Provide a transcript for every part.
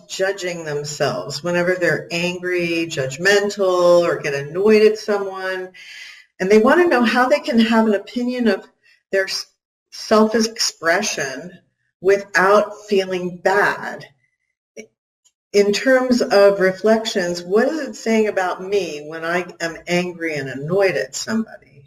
Judging themselves whenever they're angry, judgmental, or get annoyed at someone. And they want to know how they can have an opinion of their self-expression without feeling bad. In terms of reflections, what is it saying about me when I am angry and annoyed at somebody?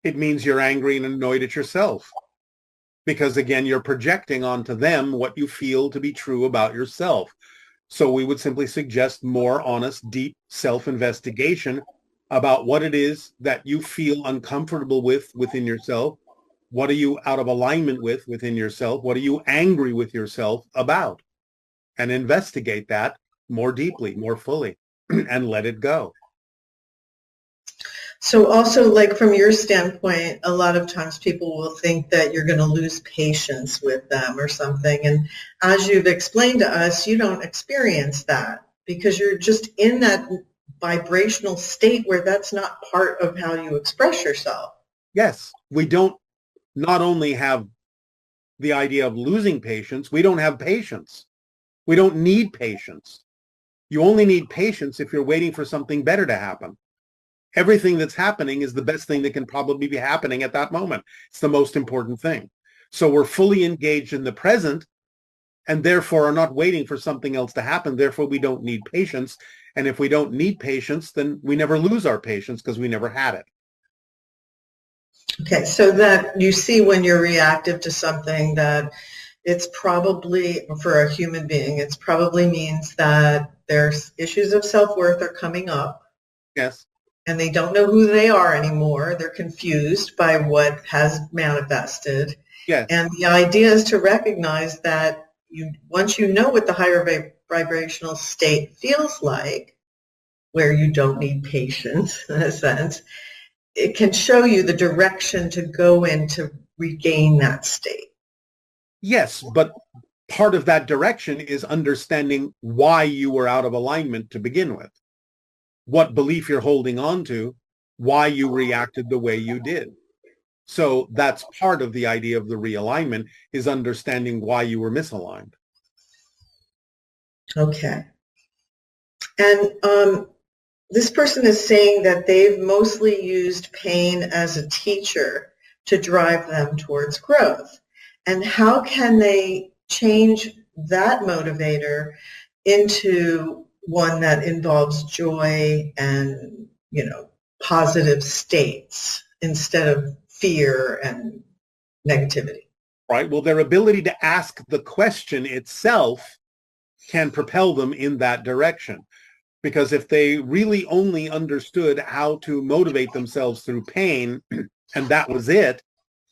It means you're angry and annoyed at yourself. Because again, you're projecting onto them what you feel to be true about yourself. So we would simply suggest more honest, deep self-investigation about what it is that you feel uncomfortable with within yourself. What are you out of alignment with within yourself? What are you angry with yourself about? And investigate that more deeply, more fully, and let it go. So also, like from your standpoint, a lot of times people will think that you're going to lose patience with them or something. And as you've explained to us, you don't experience that because you're just in that vibrational state where that's not part of how you express yourself. Yes, we don't not only have the idea of losing patience, we don't have patience. We don't need patience. You only need patience if you're waiting for something better to happen. Everything that's happening is the best thing that can probably be happening at that moment. It's the most important thing. So we're fully engaged in the present and therefore are not waiting for something else to happen. Therefore, we don't need patience. And if we don't need patience, then we never lose our patience because we never had it. Okay, so that you see when you're reactive to something that it's probably, for a human being, it probably means that there's issues of self-worth are coming up. Yes. And they don't know who they are anymore. They're confused by what has manifested. Yes. And the idea is to recognize that once you know what the higher vibrational state feels like, where you don't need patience, in a sense, it can show you the direction to go in to regain that state. Yes, but part of that direction is understanding why you were out of alignment to begin with. What belief you're holding on to, why you reacted the way you did. So that's part of the idea of the realignment, is understanding why you were misaligned. Okay. And this person is saying that they've mostly used pain as a teacher to drive them towards growth. And how can they change that motivator into one that involves joy and, positive states instead of fear and negativity? Right. Well, their ability to ask the question itself can propel them in that direction. Because if they really only understood how to motivate themselves through pain, and that was it,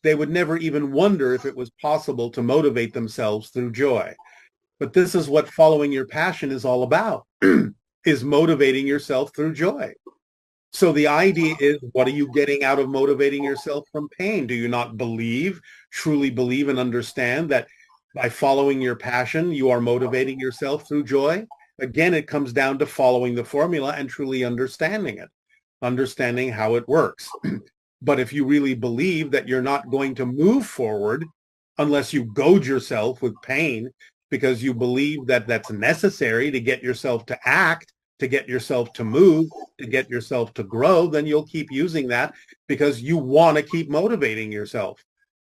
they would never even wonder if it was possible to motivate themselves through joy. But this is what following your passion is all about, is motivating yourself through joy. So the idea is, what are you getting out of motivating yourself from pain? Do you not truly believe and understand that by following your passion, you are motivating yourself through joy? Again, it comes down to following the formula and truly understanding it, understanding how it works. But if you really believe that you're not going to move forward unless you goad yourself with pain because you believe that that's necessary to get yourself to act, to get yourself to move, to get yourself to grow, then you'll keep using that because you want to keep motivating yourself.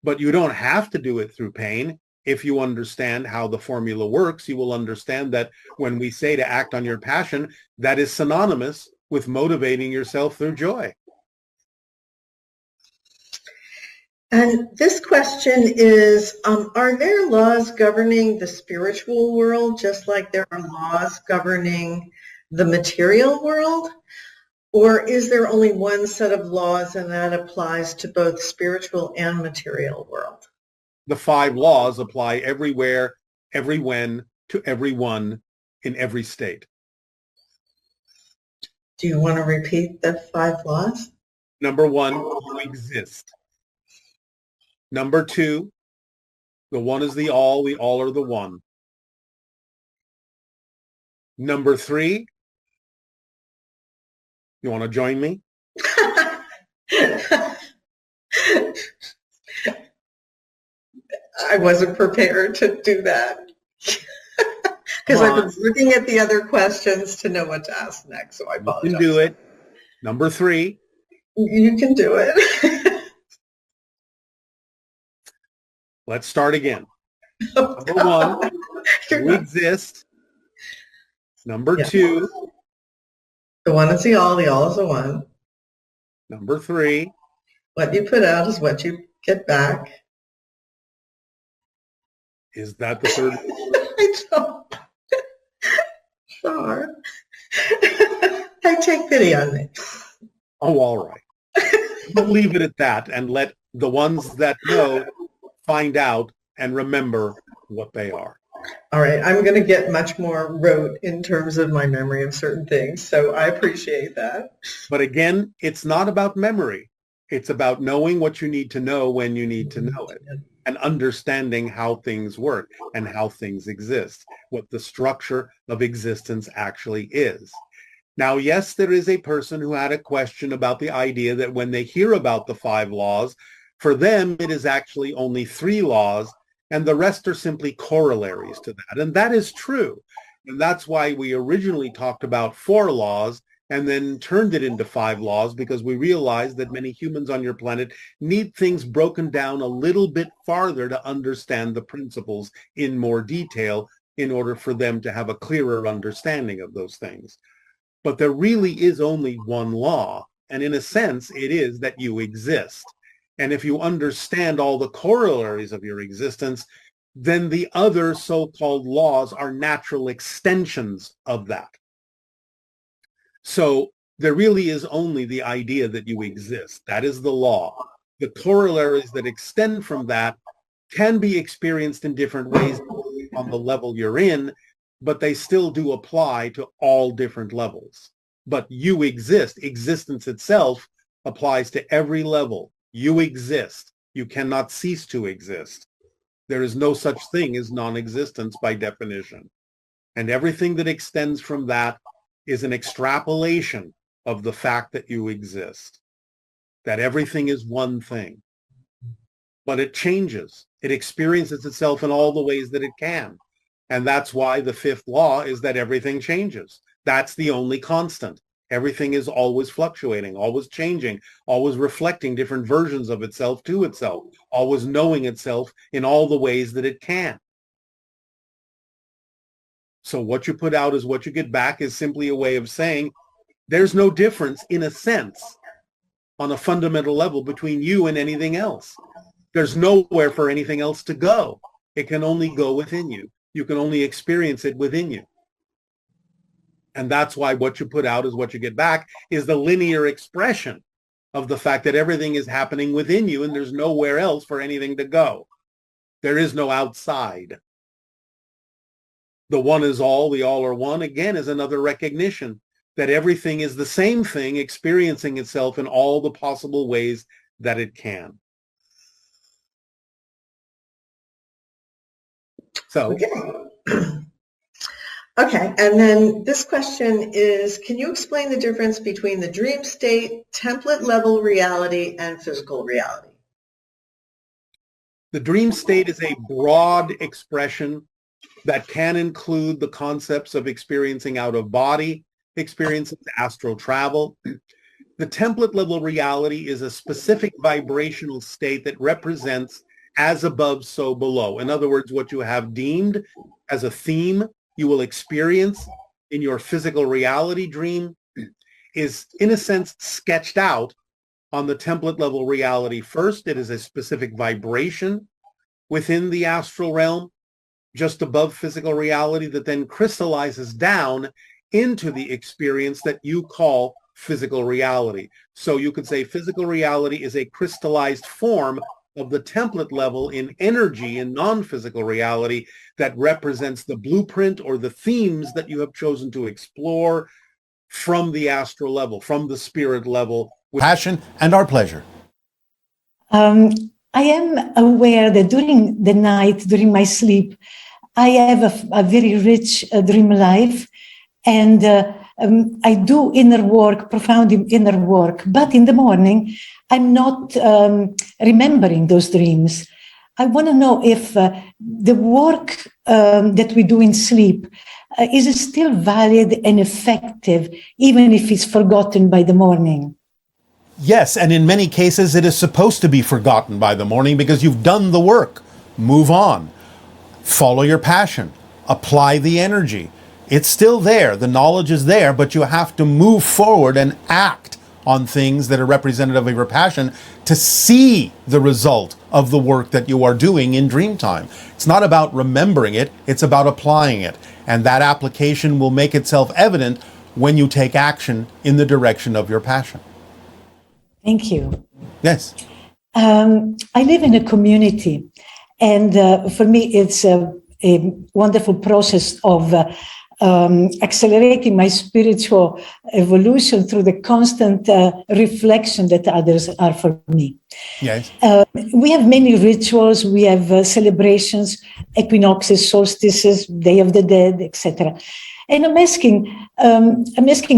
But you don't have to do it through pain. If you understand how the formula works, you will understand that when we say to act on your passion, that is synonymous with motivating yourself through joy. And this question is, are there laws governing the spiritual world just like there are laws governing the material world? Or is there only one set of laws and that applies to both spiritual and material world? The 5 laws apply everywhere, every when, to everyone, in every state. Do you want to repeat the 5 laws? Number 1, you exist. Number 2, The one is the all are the one. Number 3, you want to join me? I wasn't prepared to do that because I've been looking at the other questions to know what to ask next, so I apologize. You can do it. Number 3. You can do it. Let's start again. Number 1, you exist. Number 2. The one is the all is the one. Number 3. What you put out is what you get back. Is that the third? I don't. Sure. I take pity on me. Oh, all right. We'll leave it at that and let the ones that know find out and remember what they are. All right. I'm going to get much more rote in terms of my memory of certain things, so I appreciate that. But again, it's not about memory. It's about knowing what you need to know when you need to know it, and understanding how things work and how things exist, what the structure of existence actually is. Now, yes, there is a person who had a question about the idea that when they hear about the 5 laws, for them it is actually only 3 laws, and the rest are simply corollaries to that. And that is true. And that's why we originally talked about 4 laws and then turned it into 5 laws, because we realized that many humans on your planet need things broken down a little bit farther to understand the principles in more detail in order for them to have a clearer understanding of those things. But there really is only one law, and in a sense, it is that you exist. And if you understand all the corollaries of your existence, then the other so-called laws are natural extensions of that. So there really is only the idea that you exist. That is the law. The corollaries that extend from that can be experienced in different ways on the level you're in, but they still do apply to all different levels. But you exist. Existence itself applies to every level. You exist. You cannot cease to exist. There is no such thing as non-existence by definition. And everything that extends from that is an extrapolation of the fact that you exist, that everything is one thing. But it changes. It experiences itself in all the ways that it can. And that's why the 5th law is that everything changes. That's the only constant. Everything is always fluctuating, always changing, always reflecting different versions of itself to itself, always knowing itself in all the ways that it can. So what you put out is what you get back is simply a way of saying there's no difference, in a sense, on a fundamental level between you and anything else. There's nowhere for anything else to go. It can only go within you. You can only experience it within you. And that's why what you put out is what you get back is the linear expression of the fact that everything is happening within you and there's nowhere else for anything to go. There is no outside. The one is all, the all are one, again, is another recognition that everything is the same thing experiencing itself in all the possible ways that it can. So, okay, and then this question is, can you explain the difference between the dream state, template level reality, and physical reality? The dream state is a broad expression that can include the concepts of experiencing out of body, experiencing astral travel. The template level reality is a specific vibrational state that represents as above, so below. In other words, what you have deemed as a theme you will experience in your physical reality dream is, in a sense, sketched out on the template level reality first. It is a specific vibration within the astral realm, just above physical reality, that then crystallizes down into the experience that you call physical reality. So you could say physical reality is a crystallized form of the template level in energy in non-physical reality that represents the blueprint or the themes that you have chosen to explore from the astral level, from the spirit level. Passion and our pleasure. I am aware that during the night, during my sleep, I have a very rich dream life, and I do inner work, profound inner work. But in the morning, I'm not remembering those dreams. I want to know if the work that we do in sleep is still valid and effective, even if it's forgotten by the morning. Yes, and in many cases it is supposed to be forgotten by the morning because you've done the work. Move on. Follow your passion. Apply the energy. It's still there. The knowledge is there, but you have to move forward and act on things that are representative of your passion to see the result of the work that you are doing in dream time. It's not about remembering it, it's about applying it. And that application will make itself evident when you take action in the direction of your passion. Thank you. Yes. I live in a community, and for me, it's a wonderful process of accelerating my spiritual evolution through the constant reflection that others are for me. Yes. We have many rituals, we have celebrations, equinoxes, solstices, Day of the Dead, etc. And I'm asking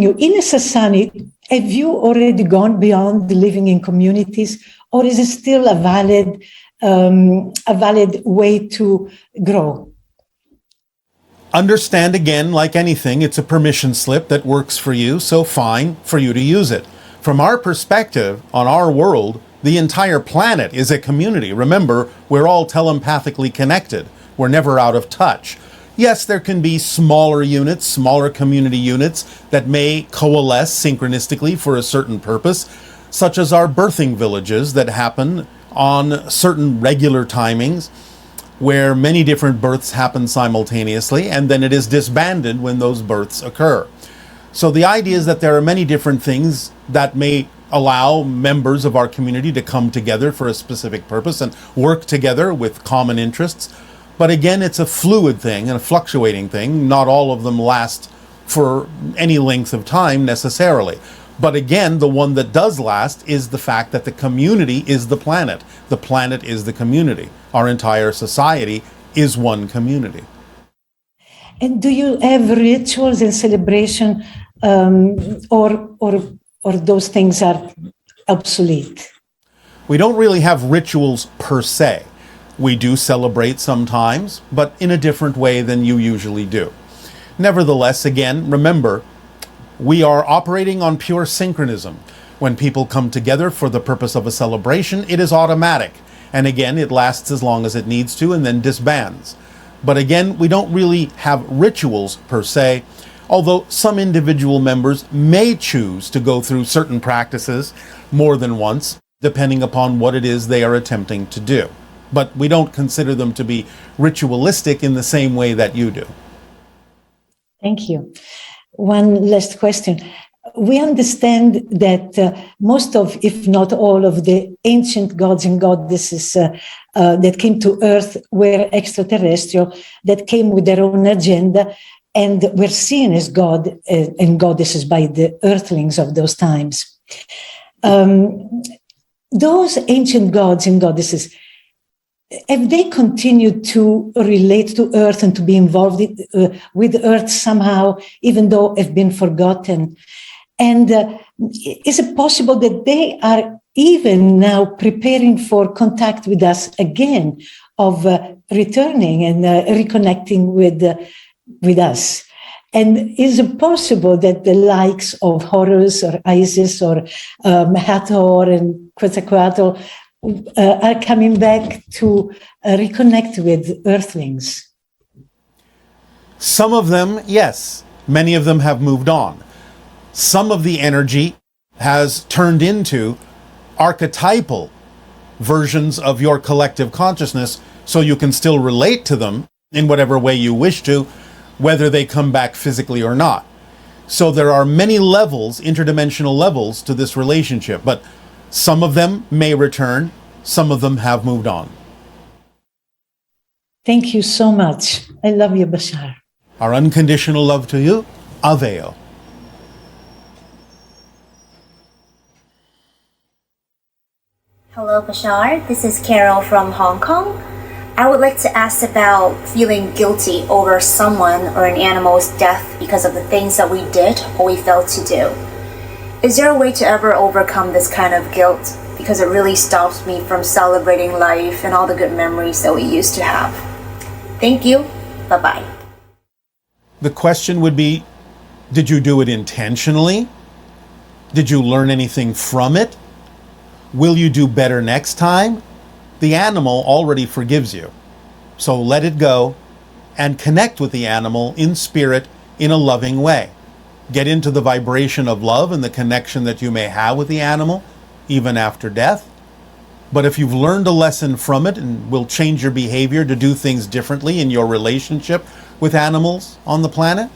you, in a society, have you already gone beyond living in communities, or is it still a valid way to grow? Understand, again, like anything, it's a permission slip that works for you, so fine for you to use it. From our perspective, on our world, the entire planet is a community. Remember, we're all telepathically connected. We're never out of touch. Yes, there can be smaller units, smaller community units that may coalesce synchronistically for a certain purpose, such as our birthing villages that happen on certain regular timings, where many different births happen simultaneously, and then it is disbanded when those births occur. So the idea is that there are many different things that may allow members of our community to come together for a specific purpose and work together with common interests. But again, it's a fluid thing and a fluctuating thing. Not all of them last for any length of time necessarily. But again, the one that does last is the fact that the community is the planet. The planet is the community. Our entire society is one community. And do you have rituals and celebration, or those things are obsolete? We don't really have rituals per se. We do celebrate sometimes, but in a different way than you usually do. Nevertheless, again, remember, we are operating on pure synchronism. When people come together for the purpose of a celebration, it is automatic. And again, it lasts as long as it needs to and then disbands. But again, we don't really have rituals per se, although some individual members may choose to go through certain practices more than once, depending upon what it is they are attempting to do. But we don't consider them to be ritualistic in the same way that you do. Thank you. One last question. We understand that most of, if not all of the ancient gods and goddesses that came to Earth were extraterrestrial, that came with their own agenda and were seen as God and goddesses by the earthlings of those times. Those ancient gods and goddesses, have they continued to relate to Earth and to be involved with Earth somehow, even though have been forgotten? And is it possible that they are even now preparing for contact with us again, of returning and reconnecting with us? And is it possible that the likes of Horus or Isis or Hathor and Quetzalcoatl are coming back to reconnect with Earthlings? Some of them, yes. Many of them have moved on. Some of the energy has turned into archetypal versions of your collective consciousness, so you can still relate to them in whatever way you wish to, whether they come back physically or not. So there are many levels, interdimensional levels to this relationship, but some of them may return, some of them have moved on. Thank you so much. I love you, Bashar. Our unconditional love to you, Aveo. Hello, Bashar. This is Carol from Hong Kong. I would like to ask about feeling guilty over someone or an animal's death because of the things that we did or we failed to do. Is there a way to ever overcome this kind of guilt? Because it really stops me from celebrating life and all the good memories that we used to have. Thank you. Bye-bye. The question would be, did you do it intentionally? Did you learn anything from it? Will you do better next time? The animal already forgives you. So let it go and connect with the animal in spirit in a loving way. Get into the vibration of love and the connection that you may have with the animal, even after death. But if you've learned a lesson from it and will change your behavior to do things differently in your relationship with animals on the planet,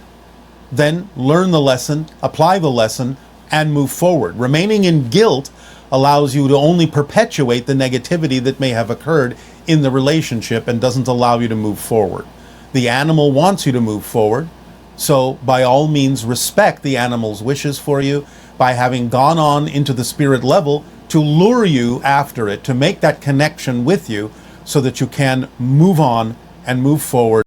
then learn the lesson, apply the lesson, and move forward. Remaining in guilt allows you to only perpetuate the negativity that may have occurred in the relationship and doesn't allow you to move forward. The animal wants you to move forward, so by all means respect the animal's wishes for you by having gone on into the spirit level to lure you after it, to make that connection with you so that you can move on and move forward.